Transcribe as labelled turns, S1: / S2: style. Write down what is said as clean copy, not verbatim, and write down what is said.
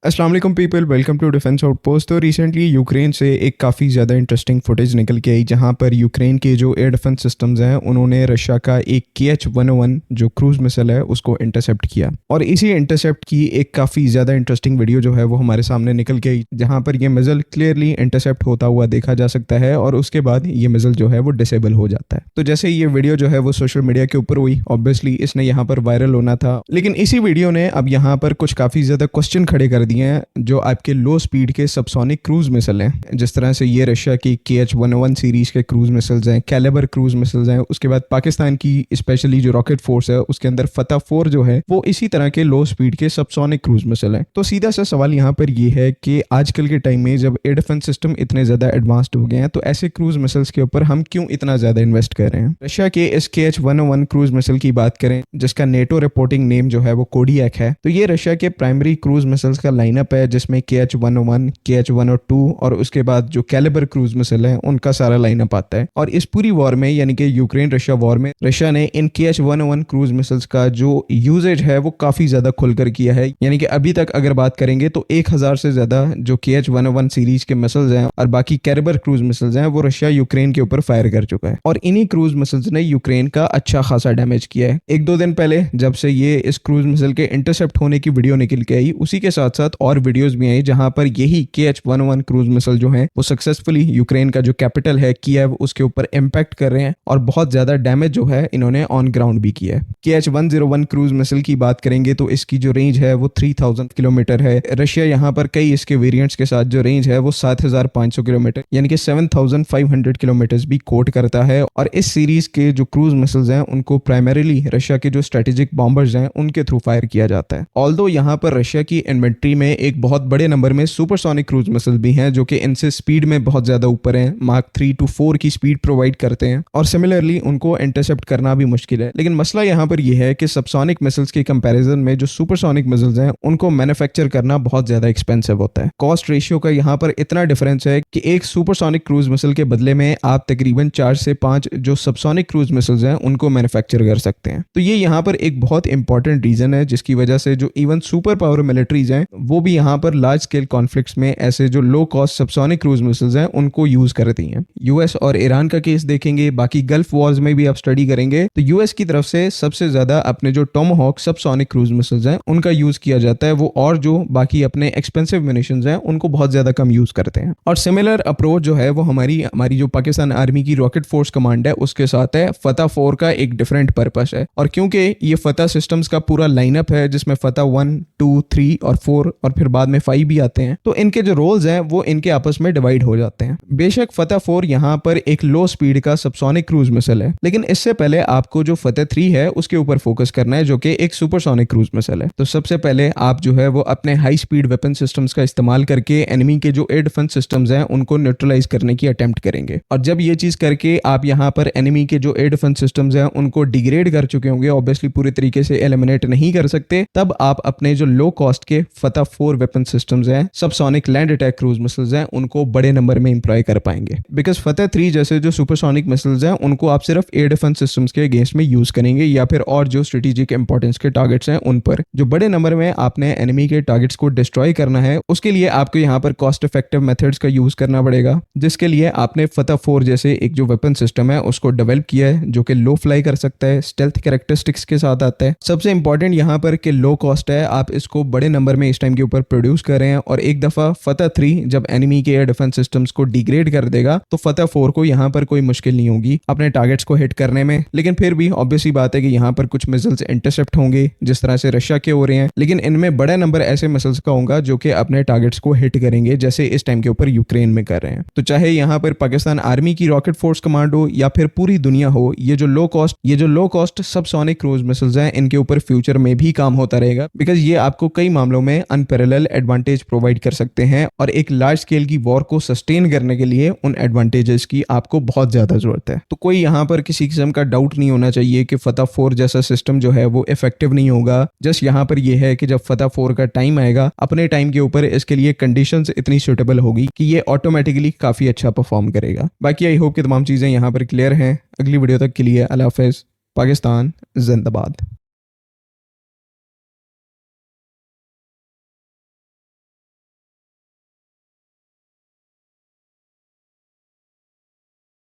S1: अस्सलाम वालेकुम people, welcome to defence outpost. तो रिसेंटली यूक्रेन से एक काफ़ी ज़्यादा इंटरेस्टिंग फुटेज निकल के आई जहां पर यूक्रेन के जो एयर डिफेंस सिस्टम्स हैं उन्होंने रशिया का एक KH-101 जो क्रूज़ मिसाइल है उसको इंटरसेप्ट किया। और इसी इंटरसेप्ट की एक काफ़ी ज़्यादा इंटरेस्टिंग वीडियो जो है वो हमारे सामने निकल के आई जहाँ पर यह मिसाइल क्लियरली इंटरसेप्ट होता हुआ देखा जा सकता है और उसके बाद ये मिसाइल जो है वो डिसेबल हो जाता है। तो जैसे ये वीडियो जो है वो सोशल मीडिया के ऊपर हुई, ऑब्वियसली इसने यहाँ पर वायरल होना था, लेकिन इसी वीडियो ने अब यहाँ पर कुछ काफ़ी ज़्यादा क्वेश्चन खड़े कर दिए हैं जो आपके लो स्पीड के सबसोनिक क्रूज मिसाइल हैं। जिस तरह से ये रशिया की KH-101 सीरीज के क्रूज मिसाइल्स हैं, कैलिबर क्रूज मिसाइल्स हैं। उसके बाद पाकिस्तान की स्पेशली जो रॉकेट फोर्स है उसके अंदर फतह 4 जो है वो इसी तरह के लो स्पीड के सबसोनिक क्रूज मिसाइल हैं। तो सीधा सा सवाल यहाँ पर ये है कि आजकल के टाइम में जब एयर डिफेंस सिस्टम इतने ज्यादा एडवांस्ड हो गए हैं तो ऐसे क्रूज मिसाइल्स के ऊपर हम क्यों इतना ज्यादा इन्वेस्ट कर रहे हैं। रशिया के इस KH-101 क्रूज मिसाइल की बात करें जिसका नेटो रिपोर्टिंग नेम जो है वो कोडियक है, तो ये रशिया के प्राइमरी क्रूज मिसाइल्स का लाइनअप है जिसमें KH-101, KH-102 और उसके बाद जो कैलिबर क्रूज मिसाइल है उनका सारा लाइनअप आता है। और इस पूरी वॉर में यानी कि यूक्रेन रशिया वॉर में रशिया ने इन KH-101 क्रूज मिसाइल्स का जो यूजेज है वो काफी ज्यादा खुलकर किया है। यानी कि अभी तक अगर बात करेंगे तो 1000 से ज्यादा जो KH-101 सीरीज के मिसाइल्स हैं और बाकी कैलिबर क्रूज मिसाइल्स हैं वो रशिया यूक्रेन के ऊपर फायर कर चुका है और इन्हीं क्रूज मिसाइल्स ने यूक्रेन का अच्छा खासा डैमेज किया है। एक दो दिन पहले जब से ये इस क्रूज मिसाइल के इंटरसेप्ट होने की वीडियो निकल के आई उसी के साथ साथ और वीडियोस भी आई जहां पर यही KH-101 क्रूज मिसाइल जो है वो सक्सेसफुली यूक्रेन का जो कैपिटल है कीव उसके ऊपर इंपैक्ट कर रहे हैं और बहुत ज्यादा डैमेज जो है इन्होंने ऑन ग्राउंड भी किया है। KH-101 क्रूज मिसाइल की बात करेंगे तो इसकी जो रेंज है वो 3000 किलोमीटर है। रशिया यहाँ पर कई इसके वेरिएंट्स के साथ जो रेंज है वो 7500 किलोमीटर यानी कि 7500 किलोमीटर भी कोट करता है। और इस सीरीज के जो क्रूज मिसाइल्स हैं उनको प्राइमरीली रशिया के जो स्ट्रेटेजिक बॉम्बर्स हैं उनके थ्रू फायर किया जाता है। ऑल्दो यहाँ पर रशिया की इन्वेंट्री में एक बहुत बड़े नंबर में सुपरसोनिक क्रूज मिसाइल भी हैं जो कि इनसे स्पीड में बहुत ज्यादा ऊपर हैं, मार्क 3 to 4 की स्पीड प्रोवाइड करते हैं और सिमिलरली उनको इंटरसेप्ट करना भी मुश्किल है। लेकिन मसला यहाँ पर यह है कि सबसोनिक मिसाइल्स के कंपैरिजन में जो सुपरसोनिक मिसाइल्स हैं उनको मैन्युफैक्चर करना बहुत ज्यादा एक्सपेंसिव होता है। कॉस्ट रेशियो का यहाँ पर इतना डिफरेंस है कि एक सुपरसोनिक क्रूज मिसाइल के बदले में आप तकरीबन 4 से 5 जो सबसोनिक क्रूज मिसाइल्स हैं उनको मैन्युफैक्चर कर सकते हैं। तो ये यहाँ पर एक बहुत इंपॉर्टेंट रीजन है जिसकी वजह से जो इवन सुपर पावर मिलिट्रीज हैं वो भी यहाँ पर लार्ज स्केल कॉन्फ्लिक्ट्स में ऐसे जो low cost subsonic cruise missiles हैं उनको यूज करती हैं। यूएस और ईरान का केस देखेंगे, बाकी गल्फ वॉर्स में भी आप स्टडी करेंगे तो यूएस की तरफ से सबसे ज्यादा अपने जो टोमाहॉक सबसोनिक क्रूज मिसाइल्स हैं उनका यूज किया जाता है वो, और जो बाकी अपने एक्सपेंसिव म्यूनिशंस हैं उनको बहुत ज्यादा कम यूज करते हैं। और सिमिलर अप्रोच जो है वो हमारी जो पाकिस्तान आर्मी की रॉकेट फोर्स कमांड है उसके साथ है। फतह 4 का एक डिफरेंट पर्पस है और क्योंकि ये फतह सिस्टम्स का पूरा लाइनअप है जिसमें फतह 1, 2, 3 और 4 और फिर बाद में 5 भी आते हैं, तो इनके जो रोल्स हैं वो इनके आपस में डिवाइड हो जाते हैं। बेशक फतह 4 यहाँ पर एक लो स्पीड का सबसोनिक क्रूज मिसाइल है, लेकिन इससे पहले आपको जो फतह 3 है उसके ऊपर फोकस करना है जो कि एक सुपरसोनिक क्रूज मिसाइल है। तो सबसे पहले आप जो है वो अपने हाई स्पीड वेपन सिस्टम्स का इस्तेमाल करके एनिमी के जो एयर डिफेंस सिस्टम्स हैं उनको न्यूट्रलाइज करने की अटेम्प्ट करेंगे। और जब ये चीज करके आप यहाँ पर एनिमी के जो एयर डिफेंस सिस्टम्स हैं उनको डिग्रेड कर चुके होंगे, ऑब्वियसली पूरी तरीके से एलिमिनेट नहीं कर सकते, तब आप अपने जो लो कॉस्ट के फतह 4 वेपन सिस्टम्स हैं, subsonic land attack cruise missiles हैं, उनको बड़े नंबर में इंप्लॉय कर पाएंगे। बिकॉज फतह 3 जैसे जो सुपरसोनिक मिसाइल्स हैं उनको आप सिर्फ एयर डिफेंस सिस्टम्स के अगेंस्ट में यूज करेंगे या फिर और जो स्ट्रेटेजिक इंपॉर्टेंस के टारगेट्स हैं उन पर। जो बड़े नंबर में आपने एनिमी के टारगेट्स को डिस्ट्रॉय करना है उसके लिए आपको यहाँ पर कॉस्ट इफेक्टिव मेथड्स का यूज करना पड़ेगा, जिसके लिए आपने फतह 4 जैसे एक जो वेपन सिस्टम है उसको डेवलप किया है जो कि लो फ्लाई कर सकता है, स्टेल्थ कैरेक्टरिस्टिक्स के साथ आता है। सबसे इंपॉर्टेंट यहाँ पर कि लो कॉस्ट है, आप इसको बड़े नंबर में इस टाइम के ऊपर प्रोड्यूस कर रहे हैं और एक दफा फतह 3 जब एनिमी के एयर डिफेंस सिस्टम्स को डिग्रेड कर देगा तो फतह 4 को यहाँ पर कोई मुश्किल नहीं होगी अपने टारगेट्स को हिट करने में। लेकिन फिर भी ऑब्वियसली बात है कि यहाँ पर कुछ मिसाइल्स इंटरसेप्ट होंगे जिस तरह से रशिया के हो रहे हैं, लेकिन इनमें बड़ा नंबर ऐसे मिसाइल्स का होगा जो कि अपने टारगेट्स को हिट करेंगे जैसे इस टाइम के ऊपर यूक्रेन में कर रहे हैं। तो चाहे यहाँ पर पाकिस्तान आर्मी की रॉकेट फोर्स कमांड हो या फिर पूरी दुनिया हो, ये जो low cost subsonic cruise missiles हैं इनके ऊपर फ्यूचर में भी काम होता रहेगा, बिकॉज ये आपको कई मामलों में अनपैरेलल एडवांटेज प्रोवाइड कर सकते हैं और एक लार्ज स्केल की वॉर को सस्टेन करने के लिए उन एडवांटेजेस की आपको बहुत ज्यादा जरूरत है। तो कोई यहाँ पर किसी किस्म का डाउट नहीं होना चाहिए कि फतह 4 जैसा सिस्टम जो है वो इफेक्टिव नहीं होगा। जस्ट यहाँ पर यह है कि जब फतह 4 का टाइम आएगा अपने टाइम के ऊपर इसके लिए कंडीशंस इतनी सूटेबल होगी कि ये ऑटोमेटिकली काफी अच्छा परफॉर्म करेगा। बाकी आई होप कि तमाम चीजें यहाँ पर क्लियर हैं। अगली वीडियो तक के लिए अल्लाह हाफिज़। पाकिस्तान जिंदाबाद।